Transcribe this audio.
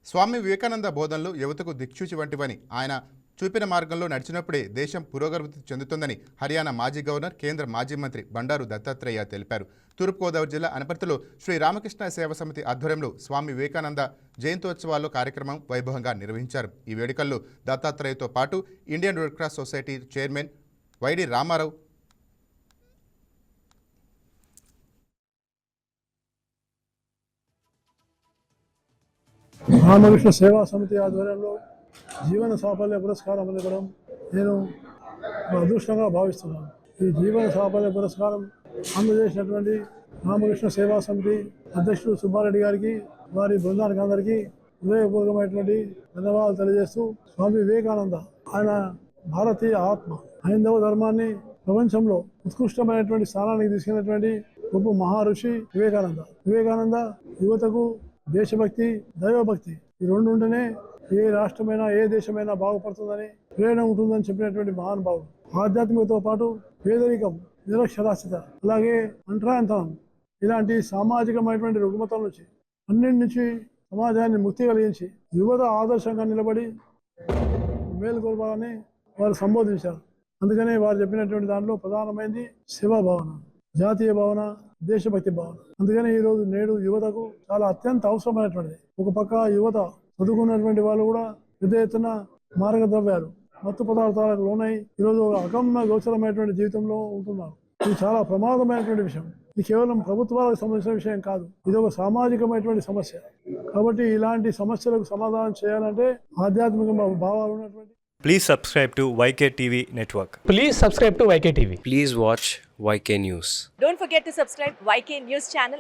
స్వామి వివేకానంద బోధనలు యువతకు దిక్సూచి వంటివని, ఆయన చూపిన మార్గంలో నడిచినప్పుడే దేశం పురోగతి చెందుతుందని హర్యానా మాజీ గవర్నర్, కేంద్ర మాజీ మంత్రి బండారు దత్తాత్రేయ తెలిపారు. తూర్పుగోదావరి జిల్లా అనపర్తిలో శ్రీ రామకృష్ణ సేవా సమితి ఆధ్వర్యంలో స్వామి వివేకానంద జయంతోత్సవాల్లో కార్యక్రమం వైభవంగా నిర్వహించారు. ఈ వేడుకల్లో దత్తాత్రేయతో పాటు Indian Red Cross Society chairman Y D Ramarao, Ramakrishna Seva Samiti ఆధ్వర్యంలో జీవన సాఫల్య పురస్కారం అందుకోవడం నేను అదృష్టంగా భావిస్తున్నాను. ఈ జీవన సాఫల్య పురస్కారం అందజేసినటువంటి రామకృష్ణ సేవా సమితి అధ్యక్షుడు సుబ్బారెడ్డి గారికి, వారి బృందానికి అందరికీ హృదయపూర్వకమైనటువంటి ధన్యవాదాలు తెలియజేస్తూ, స్వామి వివేకానంద ఆయన భారతీయ ఆత్మ, హైందవ ధర్మాన్ని ప్రపంచంలో ఉత్కృష్టమైనటువంటి స్థానానికి తీసుకెళ్ళినటువంటి గొప్ప మహర్షి వివేకానంద యువతకు దేశభక్తి, దైవభక్తి ఈ రెండు ఉంటేనే ఏ రాష్ట్రమైనా ఏ దేశమైనా బాగుపడుతుందని, ప్రేరణ ఉంటుందని చెప్పినటువంటి మహానుభావుడు. ఆధ్యాత్మికతో పాటు పేదరికం, నిరక్షరాస్యత, అలాగే అంటరాంతనం ఇలాంటి సామాజికమైనటువంటి రుగ్మతల నుంచి అన్నింటి నుంచి సమాజాన్ని ముక్తి కలిగించి యువత ఆదర్శంగా నిలబడి మేలుకొల్పాలని వారు సంబోధించారు. అందుకనే వారు చెప్పినటువంటి దాంట్లో ప్రధానమైనది సేవా భావన, జాతీయ భావన, దేశభక్తి భావన. అందుకని ఈరోజు నేడు యువతకు చాలా అత్యంత అవసరమైనటువంటిది. ఒక పక్క యువత చదువుకున్నటువంటి వాళ్ళు కూడా పెద్ద ఎత్తున మార్గద్రవ్యాలు, మత్తు పదార్థాలకు లోనై ఈరోజు ఒక అగమ్య గోచరమైనటువంటి జీవితంలో ఉంటున్నారు. ఇది చాలా ప్రమాదమైనటువంటి విషయం. ఇది కేవలం ప్రభుత్వాలకు సంబంధించిన విషయం కాదు, ఇది ఒక సామాజికమైనటువంటి సమస్య. కాబట్టి ఇలాంటి సమస్యలకు సమాధానం చేయాలంటే ఆధ్యాత్మిక భావాలు ఉన్నటువంటి. Please subscribe to YK TV Network. Please subscribe to YK TV. Please watch YK News. Don't forget to subscribe YK News channel.